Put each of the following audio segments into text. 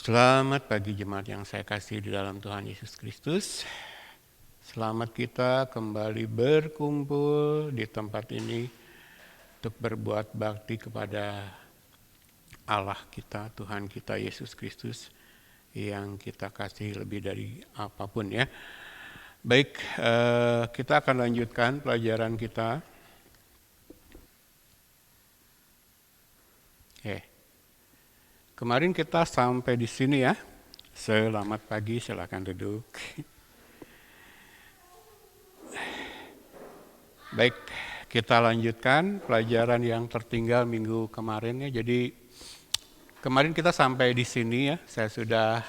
Selamat pagi jemaat yang saya kasih di dalam Tuhan Yesus Kristus. Selamat kita kembali berkumpul di tempat ini untuk berbuat bakti kepada Allah kita, Tuhan kita Yesus Kristus yang kita kasih lebih dari apapun ya. Baik, kita akan lanjutkan pelajaran kita. Kemarin kita sampai di sini ya. Selamat pagi, silakan duduk. Baik, kita lanjutkan pelajaran yang tertinggal minggu kemarin ya. Jadi kemarin kita sampai di sini ya. Saya sudah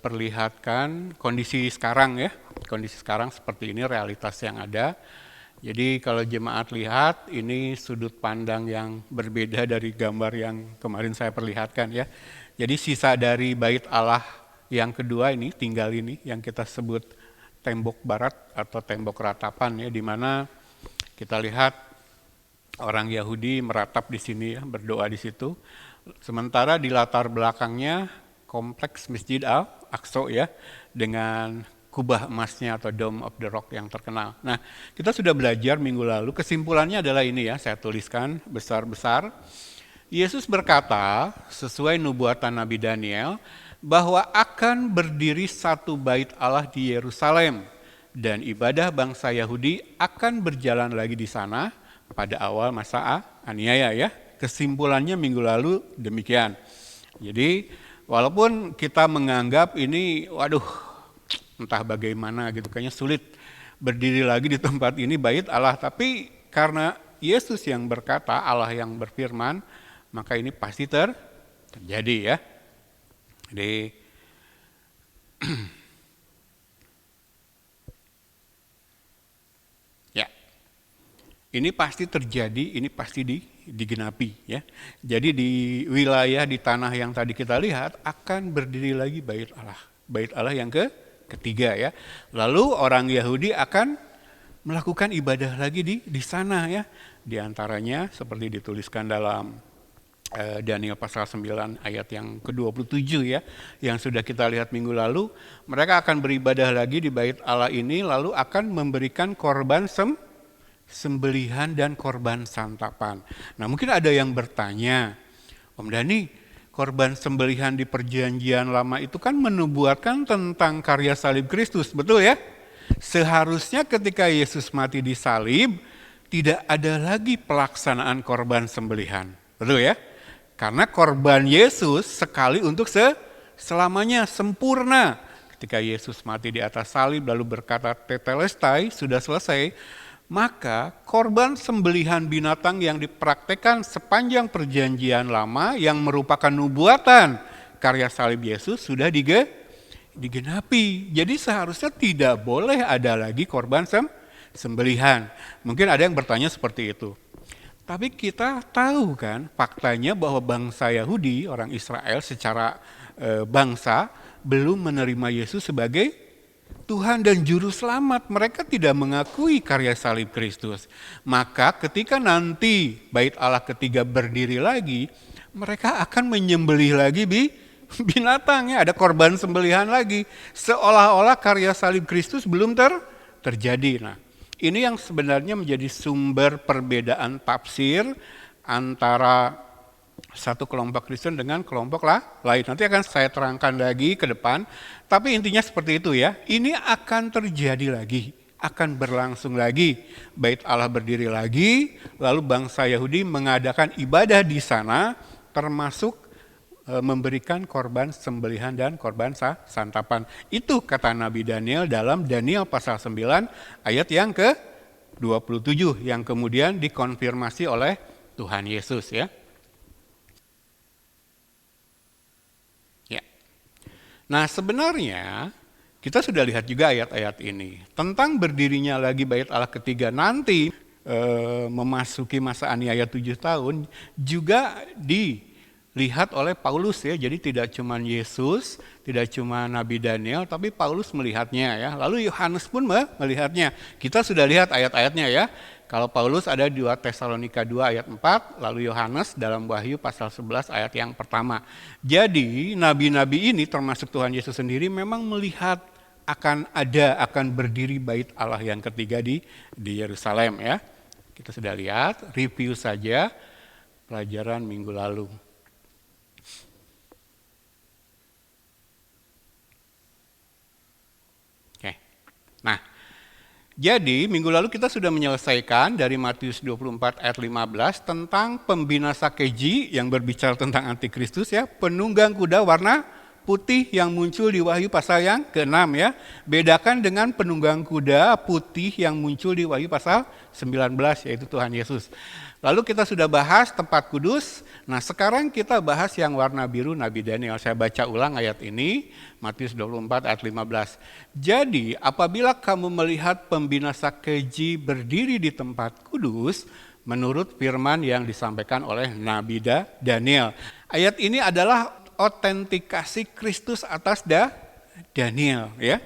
perlihatkan kondisi sekarang ya. Kondisi sekarang seperti ini, realitas yang ada. Jadi kalau jemaat lihat, ini sudut pandang yang berbeda dari gambar yang kemarin saya perlihatkan ya. Jadi sisa dari bait Allah yang kedua ini, tinggal ini, yang kita sebut tembok barat atau tembok ratapan ya, di mana kita lihat orang Yahudi meratap di sini ya, berdoa di situ. Sementara di latar belakangnya kompleks Masjid Al-Aqsa ya, dengan kubah emasnya atau Dome of the Rock yang terkenal. Nah, kita sudah belajar minggu lalu, kesimpulannya adalah ini ya, saya tuliskan besar-besar. Yesus berkata, sesuai nubuatan Nabi Daniel, bahwa akan berdiri satu bait Allah di Yerusalem, dan ibadah bangsa Yahudi akan berjalan lagi di sana pada awal masa aniaya ya. Kesimpulannya minggu lalu demikian. Jadi, walaupun kita menganggap ini, waduh, entah bagaimana gitu, kayaknya sulit berdiri lagi di tempat ini bait Allah. Tapi karena Yesus yang berkata, Allah yang berfirman, maka ini pasti terjadi ya. Jadi ya, ini pasti terjadi, ini pasti digenapi ya. Jadi di wilayah, di tanah yang tadi kita lihat akan berdiri lagi bait Allah. Bait Allah yang ketiga ya. Lalu orang Yahudi akan melakukan ibadah lagi di sana ya. Di antaranya seperti dituliskan dalam Daniel pasal 9 ayat yang ke-27 ya, yang sudah kita lihat minggu lalu. Mereka akan beribadah lagi di bait Allah ini, lalu akan memberikan korban sembelihan dan korban santapan. Nah, mungkin ada yang bertanya, Om Dani, korban sembelihan di perjanjian lama itu kan menubuatkan tentang karya salib Kristus, betul ya? Seharusnya ketika Yesus mati di salib, tidak ada lagi pelaksanaan korban sembelihan, betul ya? Karena korban Yesus sekali untuk selamanya, sempurna. Ketika Yesus mati di atas salib lalu berkata tetelestai, sudah selesai, maka korban sembelihan binatang yang dipraktekkan sepanjang perjanjian lama yang merupakan nubuatan karya salib Yesus sudah digenapi. Jadi seharusnya tidak boleh ada lagi korban sembelihan. Mungkin ada yang bertanya seperti itu. Tapi kita tahu kan faktanya bahwa bangsa Yahudi, orang Israel secara bangsa belum menerima Yesus sebagai Tuhan dan Juru Selamat. Mereka tidak mengakui karya salib Kristus. Maka ketika nanti bait Allah ketiga berdiri lagi, mereka akan menyembelih lagi binatangnya. Ada korban sembelihan lagi. Seolah-olah karya salib Kristus belum terjadi. Nah, ini yang sebenarnya menjadi sumber perbedaan tafsir antara satu kelompok Kristen dengan kelompok lain. Nanti akan saya terangkan lagi ke depan. Tapi intinya seperti itu ya. Ini akan terjadi lagi, akan berlangsung lagi. Bait Allah berdiri lagi, lalu bangsa Yahudi mengadakan ibadah di sana, termasuk memberikan korban sembelihan dan korban santapan. Itu kata Nabi Daniel dalam Daniel pasal 9 ayat yang ke-27 yang kemudian dikonfirmasi oleh Tuhan Yesus ya. Nah, sebenarnya kita sudah lihat juga ayat-ayat ini. Tentang berdirinya lagi bait Allah ketiga nanti memasuki masa aniaya 7 tahun juga dilihat oleh Paulus ya. Jadi tidak cuma Yesus, tidak cuma Nabi Daniel, tapi Paulus melihatnya ya. Lalu Yohanes pun melihatnya. Kita sudah lihat ayat-ayatnya ya. Kalau Paulus ada di 2 Tesalonika 2 ayat 4, lalu Yohanes dalam Wahyu pasal 11 ayat yang pertama. Jadi nabi-nabi ini termasuk Tuhan Yesus sendiri memang melihat akan berdiri bait Allah yang ketiga di Yerusalem ya. Kita sudah lihat, review saja pelajaran minggu lalu. Oke. Nah, jadi minggu lalu kita sudah menyelesaikan dari Matius 24 ayat 15 tentang pembinasa keji yang berbicara tentang antikristus ya, penunggang kuda warna putih yang muncul di Wahyu pasal yang ke-6 ya. Bedakan dengan penunggang kuda putih yang muncul di Wahyu pasal 19 yaitu Tuhan Yesus. Lalu kita sudah bahas tempat kudus. Nah, sekarang kita bahas yang warna biru Nabi Daniel. Saya baca ulang ayat ini, Matius 24 ayat 15. Jadi, apabila kamu melihat pembinasa keji berdiri di tempat kudus, menurut firman yang disampaikan oleh Nabi Daniel. Ayat ini adalah autentikasi Kristus atas Daniel ya.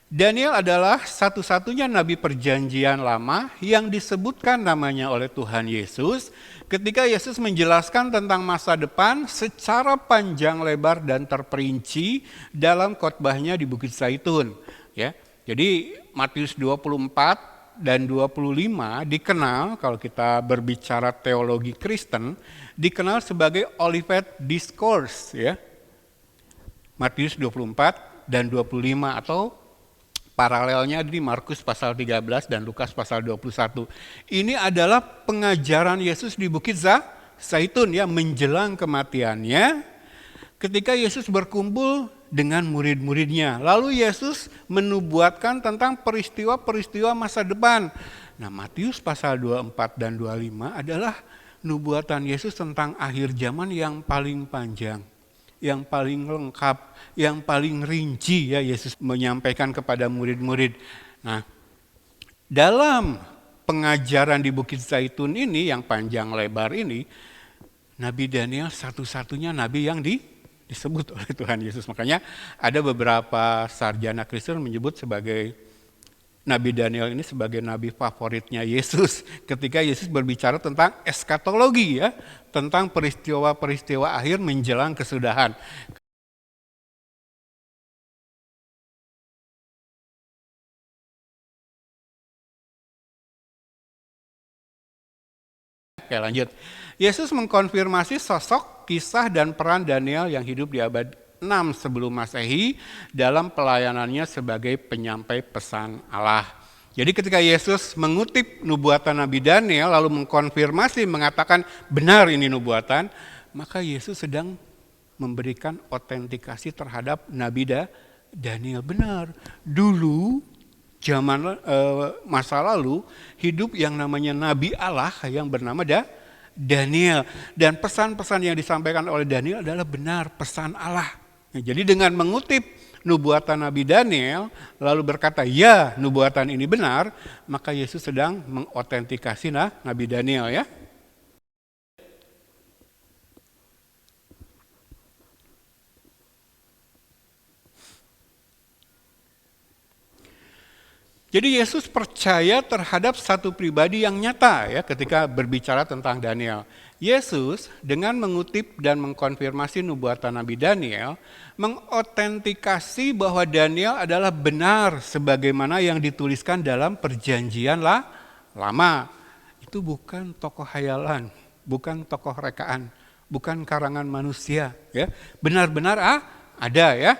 Daniel adalah satu-satunya nabi perjanjian lama yang disebutkan namanya oleh Tuhan Yesus ketika Yesus menjelaskan tentang masa depan secara panjang lebar dan terperinci dalam khotbahnya di Bukit Zaitun ya. Jadi Matius 24 dan 25 dikenal, kalau kita berbicara teologi Kristen, dikenal sebagai Olivet Discourse ya. Matius 24 dan 25 atau paralelnya di Markus pasal 13 dan Lukas pasal 21. Ini adalah pengajaran Yesus di Bukit Zaitun ya, menjelang kematiannya ketika Yesus berkumpul dengan murid-muridnya. Lalu Yesus menubuatkan tentang peristiwa-peristiwa masa depan. Nah, Matius pasal 24 dan 25 adalah nubuatan Yesus tentang akhir zaman yang paling panjang, yang paling lengkap, yang paling rinci ya Yesus menyampaikan kepada murid-murid. Nah, dalam pengajaran di Bukit Zaitun ini yang panjang lebar ini, Nabi Daniel satu-satunya nabi yang disebut oleh Tuhan Yesus. Makanya ada beberapa sarjana Kristen menyebut sebagai Nabi Daniel ini sebagai nabi favoritnya Yesus ketika Yesus berbicara tentang eskatologi ya, tentang peristiwa-peristiwa akhir menjelang kesudahan. Oke, lanjut. Yesus mengkonfirmasi sosok, kisah, dan peran Daniel yang hidup di abad 6 sebelum Masehi dalam pelayanannya sebagai penyampai pesan Allah. Jadi ketika Yesus mengutip nubuatan Nabi Daniel lalu mengkonfirmasi, mengatakan benar ini nubuatan, maka Yesus sedang memberikan autentikasi terhadap Nabi Daniel. Benar, dulu zaman masa lalu hidup yang namanya Nabi Allah yang bernama Daniel, dan pesan-pesan yang disampaikan oleh Daniel adalah benar, pesan Allah. Jadi dengan mengutip nubuatan Nabi Daniel lalu berkata ya nubuatan ini benar, maka Yesus sedang mengautentikasi Nabi Daniel ya. Jadi Yesus percaya terhadap satu pribadi yang nyata ya ketika berbicara tentang Daniel. Yesus dengan mengutip dan mengkonfirmasi nubuatan Nabi Daniel mengautentikasi bahwa Daniel adalah benar sebagaimana yang dituliskan dalam perjanjian lama. Itu bukan tokoh hayalan, bukan tokoh rekaan, bukan karangan manusia ya. Benar-benar ada ya.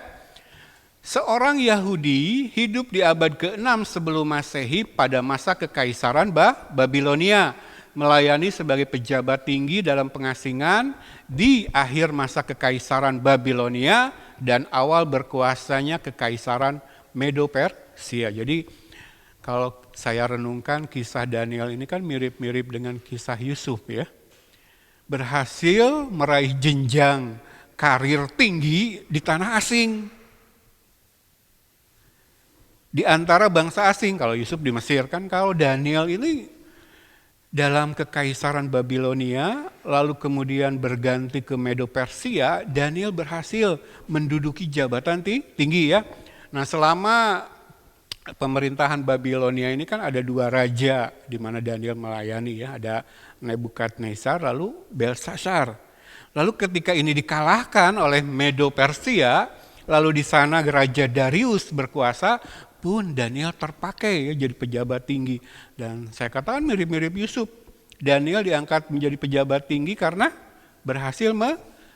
Seorang Yahudi hidup di abad ke-6 sebelum Masehi pada masa kekaisaran Babilonia, melayani sebagai pejabat tinggi dalam pengasingan di akhir masa kekaisaran Babilonia dan awal berkuasanya kekaisaran Medo-Persia. Jadi kalau saya renungkan kisah Daniel ini kan mirip-mirip dengan kisah Yusuf ya. Berhasil meraih jenjang karir tinggi di tanah asing. Di antara bangsa asing, kalau Yusuf di Mesir kan, kalau Daniel ini dalam kekaisaran Babilonia, lalu kemudian berganti ke Medo-Persia, Daniel berhasil menduduki jabatan tinggi ya. Nah selama pemerintahan Babilonia ini kan ada dua raja di mana Daniel melayani ya, ada Nebukadnezar lalu Belshazzar. Lalu ketika ini dikalahkan oleh Medo Persia, lalu di sana Raja Darius berkuasa, pun Daniel terpakai ya, jadi pejabat tinggi. Dan saya katakan mirip-mirip Yusuf. Daniel diangkat menjadi pejabat tinggi karena berhasil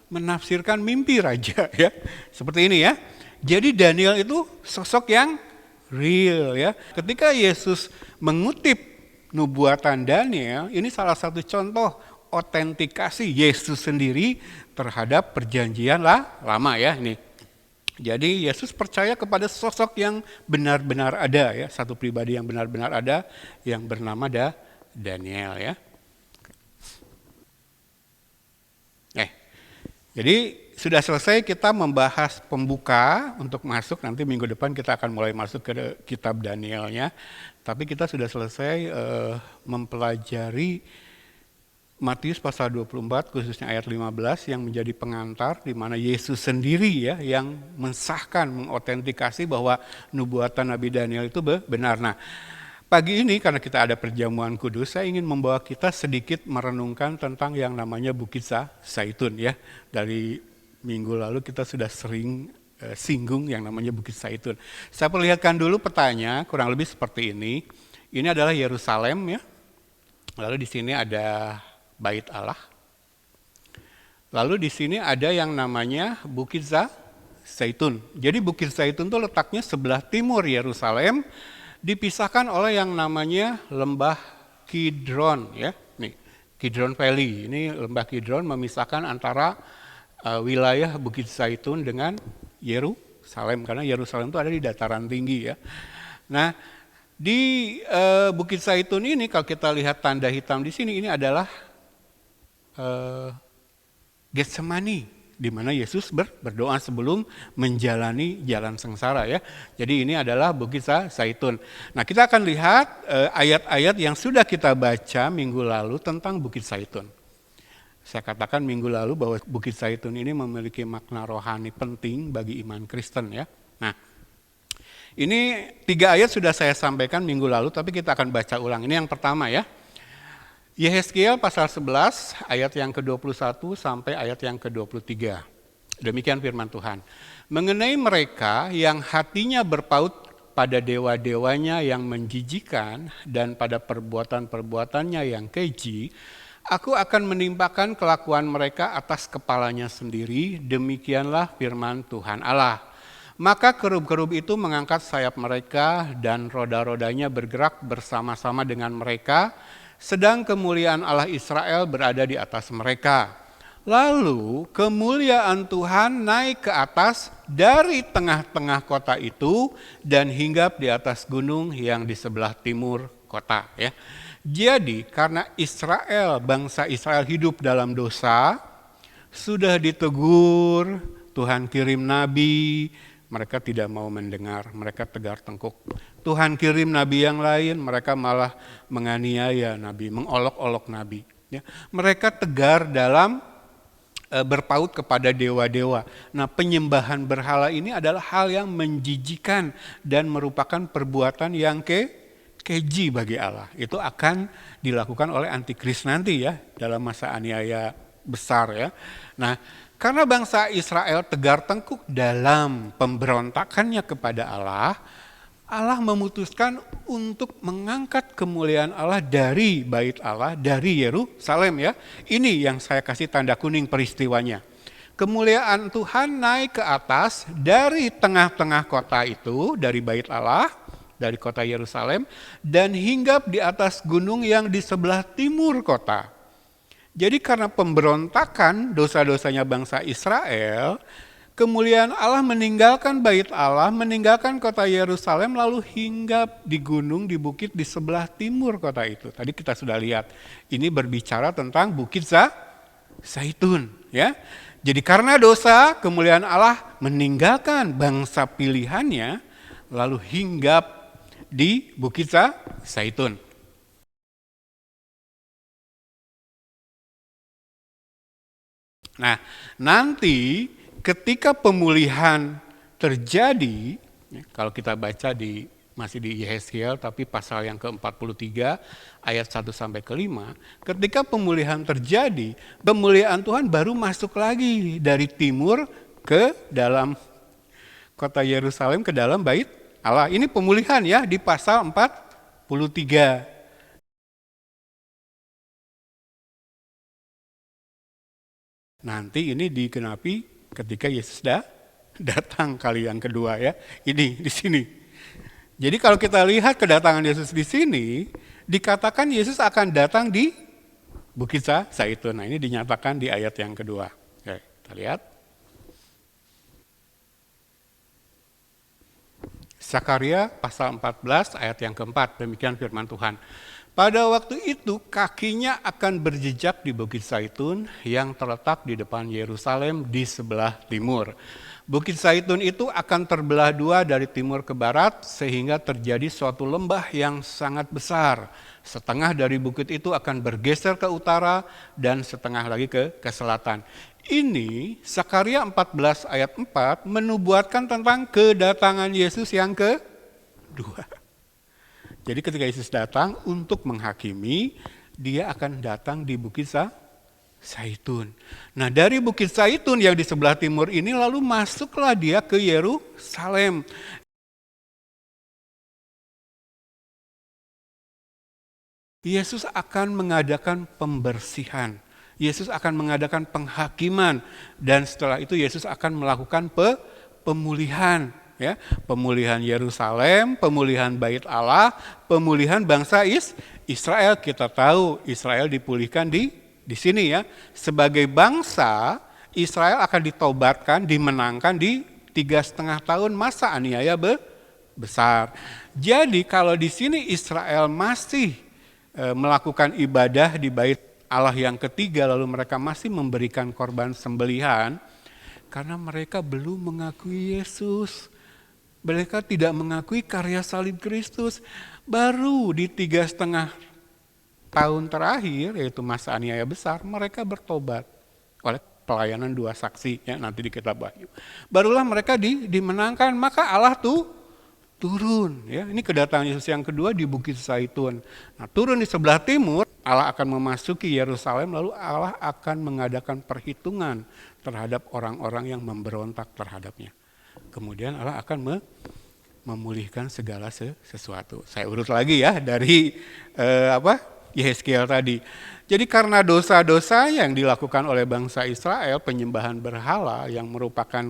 menafsirkan mimpi raja ya. Seperti ini ya. Jadi Daniel itu sosok yang real ya. Ketika Yesus mengutip nubuatan Daniel, ini salah satu contoh otentikasi Yesus sendiri terhadap perjanjian lama ya ini. Jadi Yesus percaya kepada sosok yang benar-benar ada ya, satu pribadi yang benar-benar ada yang bernama Daniel ya. Jadi sudah selesai kita membahas pembuka untuk masuk, nanti minggu depan kita akan mulai masuk ke kitab Danielnya. Tapi kita sudah selesai mempelajari Matius pasal 24 khususnya ayat 15 yang menjadi pengantar di mana Yesus sendiri ya yang mensahkan, mengotentikasi bahwa nubuatan Nabi Daniel itu benar. Nah, pagi ini karena kita ada perjamuan kudus, saya ingin membawa kita sedikit merenungkan tentang yang namanya Bukit Zaitun ya. Dari minggu lalu kita sudah sering singgung yang namanya Bukit Zaitun. Saya perlihatkan dulu petanya kurang lebih seperti ini. Ini adalah Yerusalem ya. Lalu di sini ada Bait Allah. Lalu di sini ada yang namanya Bukit Zaitun. Jadi Bukit Zaitun itu letaknya sebelah timur Yerusalem, dipisahkan oleh yang namanya Lembah Kidron ya. Nih, Kidron Valley. Ini Lembah Kidron memisahkan antara wilayah Bukit Zaitun dengan Yerusalem karena Yerusalem itu ada di dataran tinggi ya. Nah, di Bukit Zaitun ini kalau kita lihat tanda hitam di sini ini adalah Getsemani, di mana Yesus berdoa sebelum menjalani jalan sengsara ya. Jadi ini adalah Bukit Zaitun. Nah, kita akan lihat ayat-ayat yang sudah kita baca minggu lalu tentang Bukit Zaitun. Saya katakan minggu lalu bahwa Bukit Zaitun ini memiliki makna rohani penting bagi iman Kristen ya. Nah, ini 3 ayat sudah saya sampaikan minggu lalu, tapi kita akan baca ulang. Ini yang pertama ya. Yehezkiel pasal 11 ayat yang ke-21 sampai ayat yang ke-23. Demikian firman Tuhan. Mengenai mereka yang hatinya berpaut pada dewa-dewanya yang menjijikan dan pada perbuatan-perbuatannya yang keji, aku akan menimpakan kelakuan mereka atas kepalanya sendiri, demikianlah firman Tuhan Allah. Maka kerub-kerub itu mengangkat sayap mereka dan roda-rodanya bergerak bersama-sama dengan mereka, sedang kemuliaan Allah Israel berada di atas mereka. Lalu kemuliaan Tuhan naik ke atas dari tengah-tengah kota itu dan hinggap di atas gunung yang di sebelah timur kota. Ya. Jadi karena Israel, bangsa Israel hidup dalam dosa, sudah ditegur, Tuhan kirim nabi, mereka tidak mau mendengar, mereka tegar tengkuk. Tuhan kirim nabi yang lain, mereka malah menganiaya nabi, mengolok-olok nabi. Ya. Mereka tegar dalam berpaut kepada dewa-dewa. Nah, penyembahan berhala ini adalah hal yang menjijikan dan merupakan perbuatan yang keji bagi Allah. Itu akan dilakukan oleh antikris nanti ya, dalam masa aniaya besar ya. Nah, karena bangsa Israel tegar tengkuk dalam pemberontakannya kepada Allah, Allah memutuskan untuk mengangkat kemuliaan Allah dari Bait Allah, dari Yerusalem ya. Ini yang saya kasih tanda kuning peristiwanya. Kemuliaan Tuhan naik ke atas dari tengah-tengah kota itu, dari Bait Allah, dari kota Yerusalem, dan hinggap di atas gunung yang di sebelah timur kota. Jadi karena pemberontakan dosa-dosanya bangsa Israel, kemuliaan Allah meninggalkan Bait Allah, meninggalkan kota Yerusalem, lalu hinggap di gunung, di bukit di sebelah timur kota itu. Tadi kita sudah lihat, ini berbicara tentang Bukit Zaitun. Ya. Jadi karena dosa, kemuliaan Allah meninggalkan bangsa pilihannya, lalu hinggap di Bukit Zaitun. Nah, nanti ketika pemulihan terjadi, kalau kita baca di masih di Yehezkiel, tapi pasal yang ke-43 ayat 1 sampai ke-5, ketika pemulihan terjadi, kemuliaan Tuhan baru masuk lagi dari timur ke dalam kota Yerusalem, ke dalam bait Allah. Ini pemulihan ya di pasal 43. Nanti ini digenapi ketika Yesus datang kali yang kedua ya. Ini di sini. Jadi kalau kita lihat kedatangan Yesus di sini, dikatakan Yesus akan datang di Bukit Zaitun. Nah ini dinyatakan di ayat yang kedua. Oke, kita lihat. Zakaria pasal 14 ayat yang keempat, demikian firman Tuhan. Pada waktu itu kakinya akan berjejak di Bukit Zaitun yang terletak di depan Yerusalem di sebelah timur. Bukit Zaitun itu akan terbelah dua dari timur ke barat sehingga terjadi suatu lembah yang sangat besar. Setengah dari bukit itu akan bergeser ke utara dan setengah lagi ke selatan. Ini Zakaria 14 ayat 4 menubuatkan tentang kedatangan Yesus yang kedua. Jadi ketika Yesus datang untuk menghakimi, dia akan datang di Bukit Zaitun. Nah dari Bukit Zaitun yang di sebelah timur ini lalu masuklah dia ke Yerusalem. Yesus akan mengadakan pembersihan. Yesus akan mengadakan penghakiman. Dan setelah itu Yesus akan melakukan pemulihan. Ya, pemulihan Yerusalem, pemulihan Bait Allah, pemulihan bangsa Israel. Kita tahu Israel dipulihkan di sini ya. Sebagai bangsa, Israel akan ditobatkan, dimenangkan di 3,5 tahun masa aniaya besar. Jadi kalau di sini Israel masih melakukan ibadah di Bait Allah yang ketiga, lalu mereka masih memberikan korban sembelihan, karena mereka belum mengakui Yesus. Mereka tidak mengakui karya salib Kristus. Baru di 3,5 tahun terakhir, yaitu masa aniaya besar, mereka bertobat oleh pelayanan 2 saksi ya, nanti di kitab Wahyu. Barulah mereka dimenangkan, maka Allah turun. Ya. Ini kedatangan Yesus yang kedua di Bukit Zaitun. Nah, turun di sebelah timur, Allah akan memasuki Yerusalem, lalu Allah akan mengadakan perhitungan terhadap orang-orang yang memberontak terhadapnya. Kemudian Allah akan memulihkan segala sesuatu. Saya urut lagi ya dari Yehezkiel tadi. Jadi karena dosa-dosa yang dilakukan oleh bangsa Israel, penyembahan berhala yang merupakan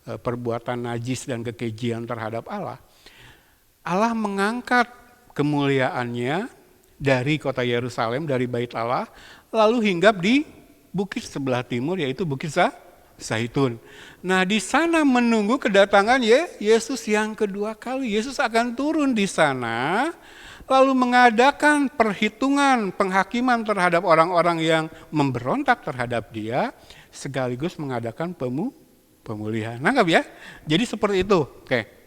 perbuatan najis dan kekejian terhadap Allah, Allah mengangkat kemuliaannya dari kota Yerusalem, dari Bait Allah, lalu hinggap di bukit sebelah timur, yaitu Bukit Zaitun. Nah di sana menunggu kedatangan Yesus yang kedua kali. Yesus akan turun di sana, lalu mengadakan perhitungan, penghakiman terhadap orang-orang yang memberontak terhadap dia, sekaligus mengadakan pemulihan. Nangkap ya? Jadi seperti itu. Oke.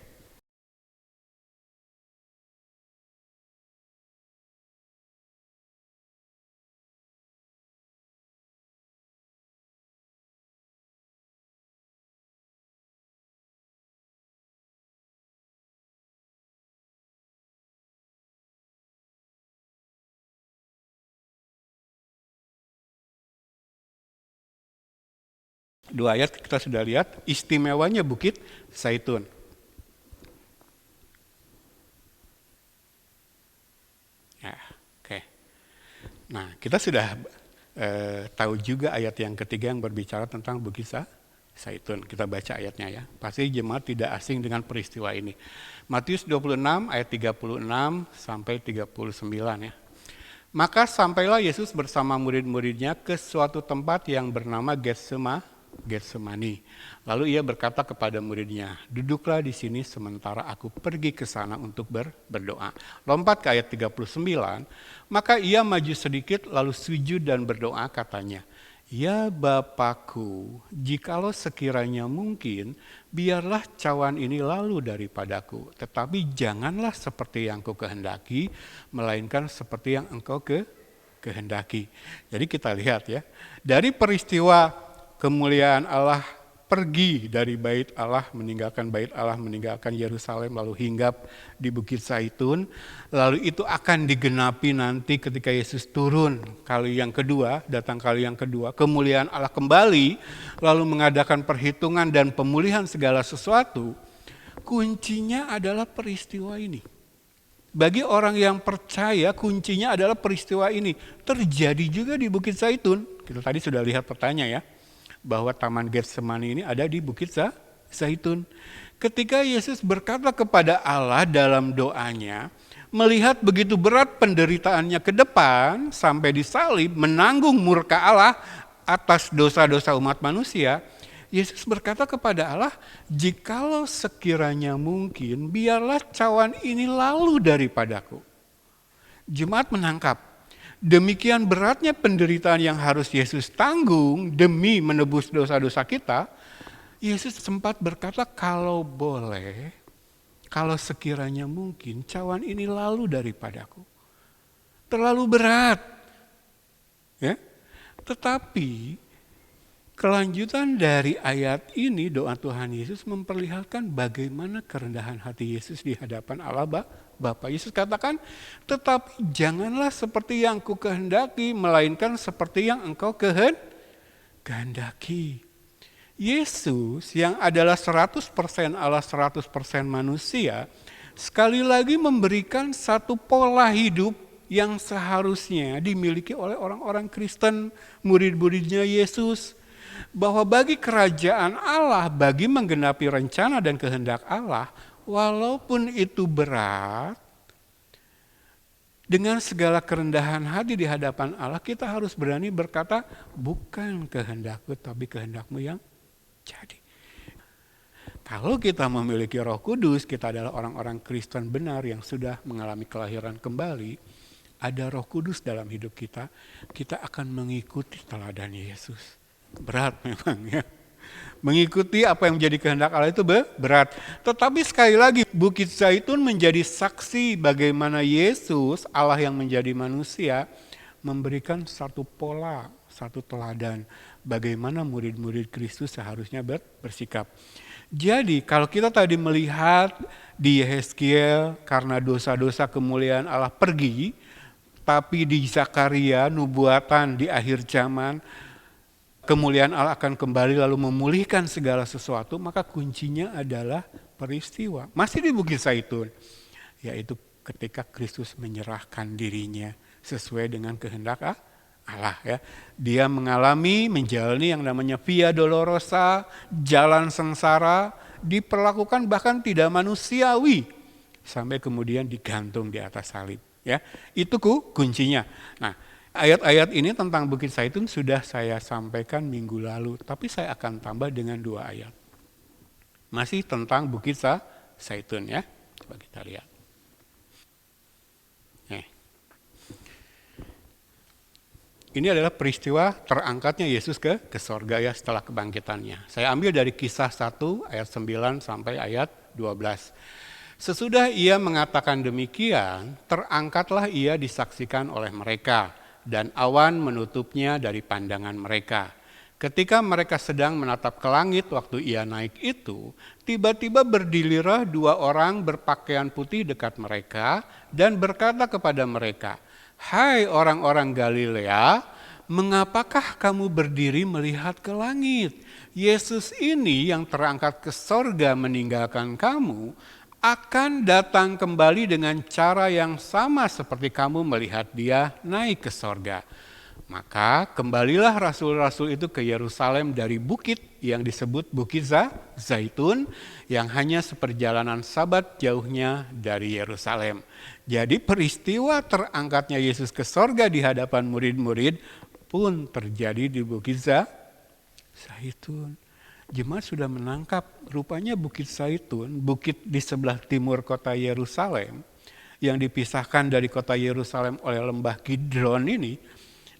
Dua ayat kita sudah lihat istimewanya Bukit Zaitun. Ya, oke. Nah, kita sudah tahu juga ayat yang ketiga yang berbicara tentang Bukit Zaitun. Kita baca ayatnya ya. Pasti jemaat tidak asing dengan peristiwa ini. Matius 26 ayat 36 sampai 39 ya. Maka sampailah Yesus bersama murid-muridnya ke suatu tempat yang bernama Getsemani. Lalu ia berkata kepada muridnya, duduklah di sini sementara aku pergi ke sana untuk berdoa. Lompat ke ayat 39, maka ia maju sedikit lalu sujud dan berdoa katanya, ya Bapakku, jikalau sekiranya mungkin, biarlah cawan ini lalu daripadaku. Tetapi janganlah seperti yang kau kehendaki, melainkan seperti yang engkau kehendaki. Jadi kita lihat ya, dari peristiwa kemuliaan Allah pergi dari bait Allah, meninggalkan bait Allah, meninggalkan Yerusalem, lalu hinggap di Bukit Zaitun. Lalu itu akan digenapi nanti ketika Yesus turun kali yang kedua, datang kali yang kedua, kemuliaan Allah kembali, lalu mengadakan perhitungan dan pemulihan segala sesuatu. Kuncinya adalah peristiwa ini. Bagi orang yang percaya, kuncinya adalah peristiwa ini. Terjadi juga di Bukit Zaitun. Kita tadi sudah lihat petanya ya, bahwa Taman Getsemani ini ada di Bukit Zaitun. Ketika Yesus berkata kepada Allah dalam doanya, melihat begitu berat penderitaannya ke depan, sampai disalib, menanggung murka Allah atas dosa-dosa umat manusia, Yesus berkata kepada Allah, jikalau sekiranya mungkin, biarlah cawan ini lalu daripadaku. Jemaat menangkap, demikian beratnya penderitaan yang harus Yesus tanggung demi menebus dosa-dosa kita. Yesus sempat berkata, kalau boleh, kalau sekiranya mungkin, cawan ini lalu daripadaku. Terlalu berat. Ya? Tetapi kelanjutan dari ayat ini, doa Tuhan Yesus memperlihatkan bagaimana kerendahan hati Yesus di hadapan Allah Bapa. Yesus katakan, tetapi janganlah seperti yang ku kehendaki, melainkan seperti yang engkau kehendaki. Yesus yang adalah 100% Allah, 100% manusia, sekali lagi memberikan satu pola hidup yang seharusnya dimiliki oleh orang-orang Kristen, murid-muridnya Yesus. Bahwa bagi kerajaan Allah, bagi menggenapi rencana dan kehendak Allah, walaupun itu berat, dengan segala kerendahan hati di hadapan Allah, kita harus berani berkata, bukan kehendakku, tapi kehendakmu yang jadi. Kalau kita memiliki Roh Kudus, kita adalah orang-orang Kristen benar yang sudah mengalami kelahiran kembali, ada Roh Kudus dalam hidup kita, kita akan mengikuti teladan Yesus. Berat memang ya. Mengikuti apa yang menjadi kehendak Allah itu berat. Tetapi sekali lagi Bukit Zaitun menjadi saksi bagaimana Yesus, Allah yang menjadi manusia, memberikan satu pola, satu teladan. Bagaimana murid-murid Kristus seharusnya bersikap. Jadi kalau kita tadi melihat di Yehezkiel karena dosa-dosa kemuliaan Allah pergi, tapi di Zakaria nubuatan di akhir zaman, kemuliaan Allah akan kembali lalu memulihkan segala sesuatu, maka kuncinya adalah peristiwa. Masih di Bukit Zaitun, yaitu ketika Kristus menyerahkan dirinya sesuai dengan kehendak Allah. Ya. Dia menjalani yang namanya Via Dolorosa, jalan sengsara, diperlakukan bahkan tidak manusiawi, sampai kemudian digantung di atas salib. Ya, itu kuncinya. Nah, ayat-ayat ini tentang Bukit Zaitun sudah saya sampaikan minggu lalu, tapi saya akan tambah dengan 2 ayat. Masih tentang Bukit Zaitun ya. Coba kita lihat. Ini adalah peristiwa terangkatnya Yesus ke sorga ya setelah kebangkitannya. Saya ambil dari Kisah 1 ayat 9 sampai ayat 12. Sesudah ia mengatakan demikian, terangkatlah ia disaksikan oleh mereka, dan awan menutupnya dari pandangan mereka. Ketika mereka sedang menatap ke langit waktu ia naik itu, tiba-tiba berdirilah 2 orang berpakaian putih dekat mereka dan berkata kepada mereka, "Hai orang-orang Galilea, mengapakah kamu berdiri melihat ke langit? Yesus ini yang terangkat ke sorga meninggalkan kamu, akan datang kembali dengan cara yang sama seperti kamu melihat dia naik ke sorga." Maka kembalilah rasul-rasul itu ke Yerusalem dari bukit yang disebut Bukit Zaitun, yang hanya seperjalanan Sabat jauhnya dari Yerusalem. Jadi peristiwa terangkatnya Yesus ke sorga di hadapan murid-murid pun terjadi di Bukit Zaitun. Jemaat sudah menangkap, rupanya Bukit Zaitun, bukit di sebelah timur kota Yerusalem, yang dipisahkan dari kota Yerusalem oleh lembah Kidron ini,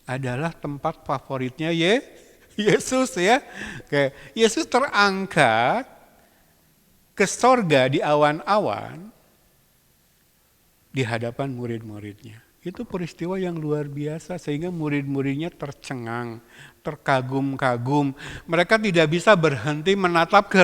adalah tempat favoritnya Yesus ya. Oke. Yesus terangkat ke sorga di awan-awan di hadapan murid-muridnya. Itu peristiwa yang luar biasa sehingga murid-muridnya tercengang, terkagum-kagum. Mereka tidak bisa berhenti menatap ke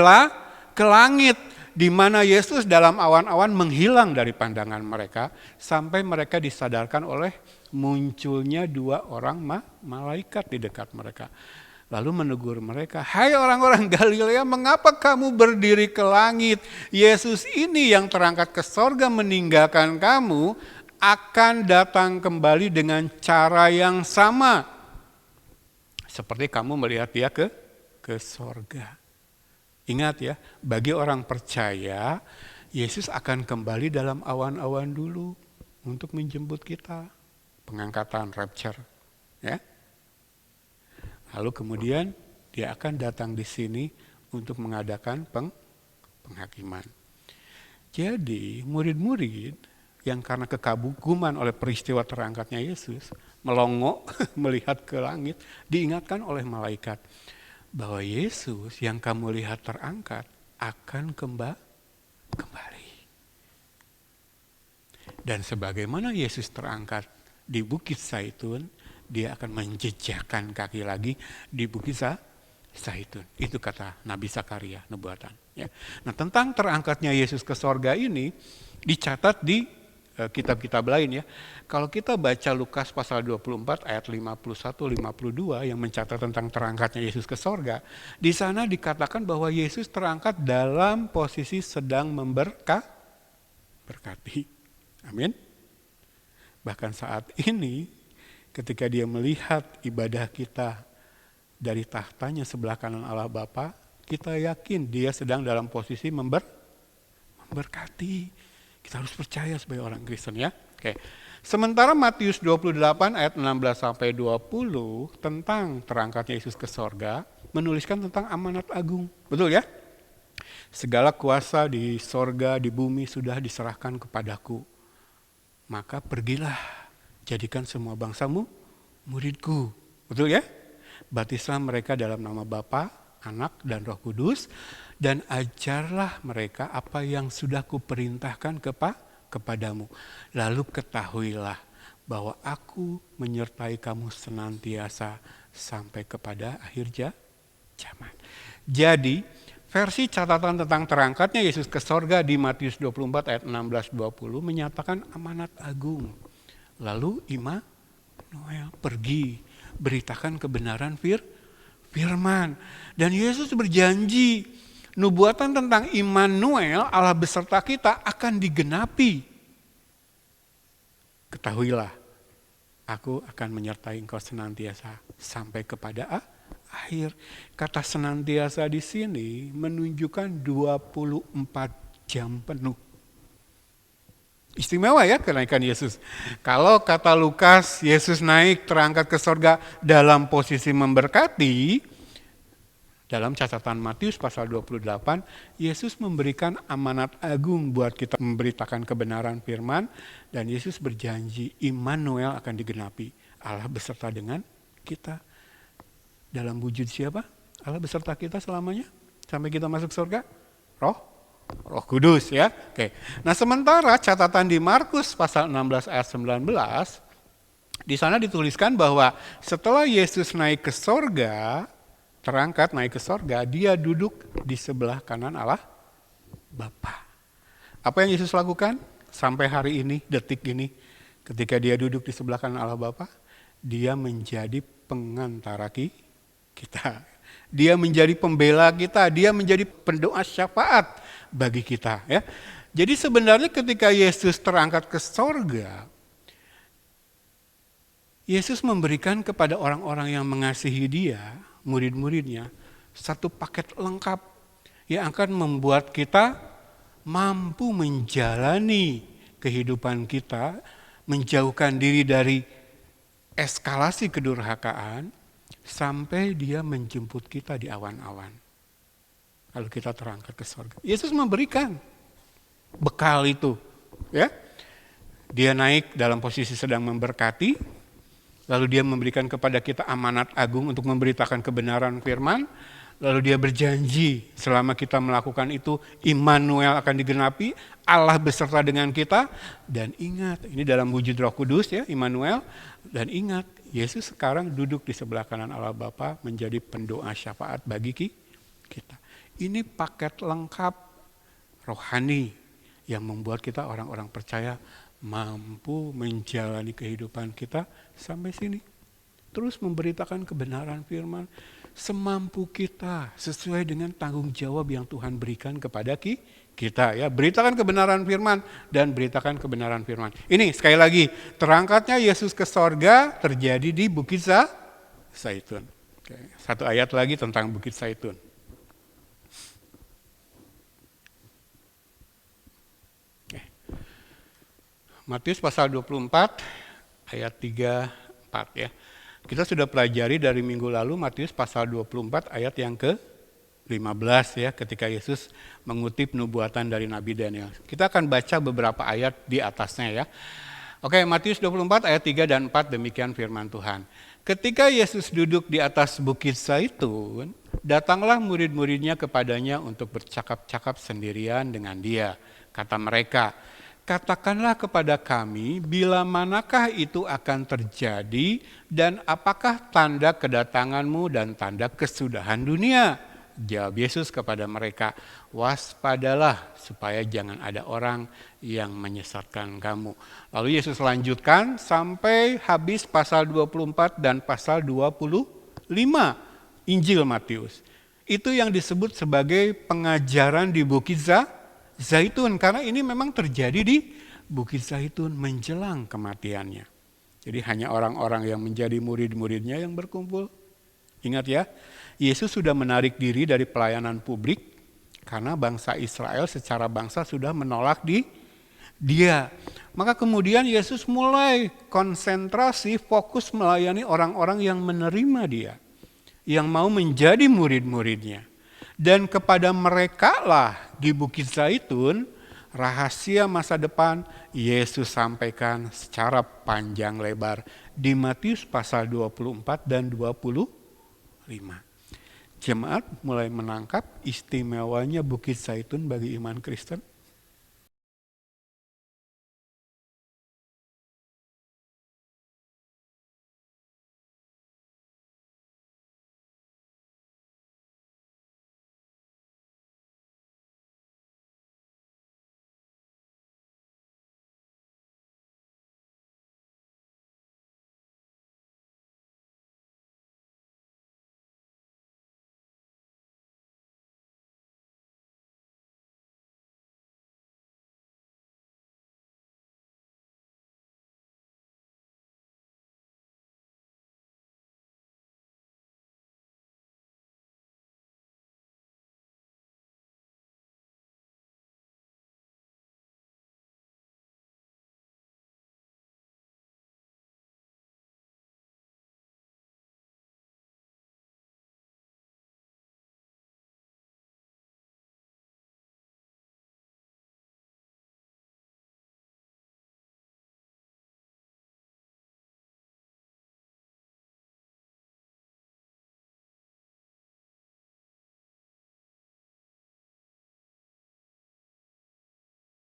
langit, di mana Yesus dalam awan-awan menghilang dari pandangan mereka sampai mereka disadarkan oleh munculnya 2 orang malaikat di dekat mereka. Lalu menegur mereka, "Hai orang-orang Galilea, mengapa kamu berdiri ke langit? Yesus ini yang terangkat ke sorga meninggalkan kamu, akan datang kembali dengan cara yang sama. Seperti kamu melihat dia ke sorga." Ingat ya, bagi orang percaya, Yesus akan kembali dalam awan-awan dulu untuk menjemput kita. Pengangkatan, rapture. Ya. Lalu kemudian dia akan datang di sini untuk mengadakan penghakiman. Jadi murid-murid yang karena kekaguman oleh peristiwa terangkatnya Yesus, melongo melihat ke langit, diingatkan oleh malaikat bahwa Yesus yang kamu lihat terangkat akan kembali. Dan sebagaimana Yesus terangkat di Bukit Zaitun, dia akan menjejakkan kaki lagi di Bukit Zaitun. Itu kata Nabi Zakaria, nubuatan. Ya. Nah, tentang terangkatnya Yesus ke sorga ini dicatat di kitab-kitab lain ya. Kalau kita baca Lukas pasal 24 ayat 51-52 yang mencatat tentang terangkatnya Yesus ke sorga, di sana dikatakan bahwa Yesus terangkat dalam posisi sedang berkati. Amin. Bahkan saat ini ketika dia melihat ibadah kita dari tahtanya sebelah kanan Allah Bapa, kita yakin dia sedang dalam posisi memberkati. Kita harus percaya sebagai orang Kristen ya. Oke. Sementara Matius 28 ayat 16-20 tentang terangkatnya Yesus ke sorga menuliskan tentang amanat agung. Betul ya? Segala kuasa di sorga, di bumi sudah diserahkan kepadaku. Maka pergilah, jadikan semua bangsamu muridku. Betul ya? Baptislah mereka dalam nama Bapa, Anak, dan Roh Kudus, dan ajarlah mereka apa yang sudah kuperintahkan kepadamu. Lalu ketahuilah bahwa aku menyertai kamu senantiasa sampai kepada akhir zaman. Jadi, versi catatan tentang terangkatnya Yesus ke sorga di Matius 24 ayat 16-20 menyatakan amanat agung. Lalu Immanuel pergi, beritakan kebenaran firman. Dan Yesus berjanji, nubuatan tentang Immanuel, Allah beserta kita, akan digenapi. Ketahuilah, aku akan menyertai engkau senantiasa sampai kepada akhir. Kata senantiasa di sini menunjukkan 24 jam penuh. Istimewa ya kenaikan Yesus. Kalau kata Lukas, Yesus naik terangkat ke sorga dalam posisi memberkati, dalam catatan Matius pasal 28, Yesus memberikan amanat agung buat kita memberitakan kebenaran firman, dan Yesus berjanji Immanuel akan digenapi. Allah beserta dengan kita. Dalam wujud siapa? Allah beserta kita selamanya sampai kita masuk surga? Roh Kudus ya. Oke. Nah, sementara catatan di Markus pasal 16 ayat 19, di sana dituliskan bahwa setelah Yesus naik ke sorga, terangkat naik ke sorga, dia duduk di sebelah kanan Allah Bapa. Apa yang Yesus lakukan sampai hari ini, detik ini, ketika dia duduk di sebelah kanan Allah Bapa? Dia menjadi pengantara kita. Dia menjadi pembela kita, dia menjadi pendoa syafaat bagi kita. Ya. Jadi sebenarnya ketika Yesus terangkat ke sorga, Yesus memberikan kepada orang-orang yang mengasihi dia, murid-muridnya, satu paket lengkap yang akan membuat kita mampu menjalani kehidupan kita, menjauhkan diri dari eskalasi kedurhakaan, sampai dia menjemput kita di awan-awan. Lalu kita terangkat ke surga. Yesus memberikan bekal itu. Ya. Dia naik dalam posisi sedang memberkati, lalu dia memberikan kepada kita amanat agung untuk memberitakan kebenaran firman, Lalu dia berjanji selama kita melakukan itu Immanuel akan digenapi, Allah beserta dengan kita. Dan ingat, ini dalam wujud Roh Kudus ya, Immanuel. Dan ingat, Yesus sekarang duduk di sebelah kanan Allah Bapa menjadi pendoa syafaat bagi kita. Ini paket lengkap rohani yang membuat kita orang-orang percaya mampu menjalani kehidupan kita sampai sini. Terus memberitakan kebenaran firman semampu kita sesuai dengan tanggung jawab yang Tuhan berikan kepada kita ya. Beritakan kebenaran firman dan beritakan kebenaran firman. Ini sekali lagi, terangkatnya Yesus ke sorga terjadi di Bukit Zaitun. Oke, satu ayat lagi tentang Bukit Zaitun. Oke. Matius pasal 24 ayat 3-4 ya. Kita sudah pelajari dari minggu lalu Matius pasal 24 ayat yang ke-15 ya, ketika Yesus mengutip nubuatan dari Nabi Daniel. Kita akan baca beberapa ayat di atasnya ya. Oke, Matius 24 ayat 3 dan 4 demikian firman Tuhan. Ketika Yesus duduk di atas Bukit Zaitun, datanglah murid-muridnya kepadanya untuk bercakap-cakap sendirian dengan dia. Kata mereka, katakanlah kepada kami bila manakah itu akan terjadi dan apakah tanda kedatanganmu dan tanda kesudahan dunia? Jawab Yesus kepada mereka, waspadalah supaya jangan ada orang yang menyesatkan kamu. Lalu Yesus lanjutkan sampai habis pasal 24 dan pasal 25 Injil Matius. Itu yang disebut sebagai pengajaran di Bukit Zaitun, karena ini memang terjadi di Bukit Zaitun menjelang kematiannya. Jadi hanya orang-orang yang menjadi murid-muridnya yang berkumpul. Ingat ya, Yesus sudah menarik diri dari pelayanan publik karena bangsa Israel secara bangsa sudah menolak dia. Maka kemudian Yesus mulai konsentrasi, fokus melayani orang-orang yang menerima dia, yang mau menjadi murid-muridnya. Dan kepada mereka lah di Bukit Zaitun, rahasia masa depan Yesus sampaikan secara panjang lebar di Matius pasal 24 dan 25. Jemaat mulai menangkap istimewanya Bukit Zaitun bagi iman Kristen.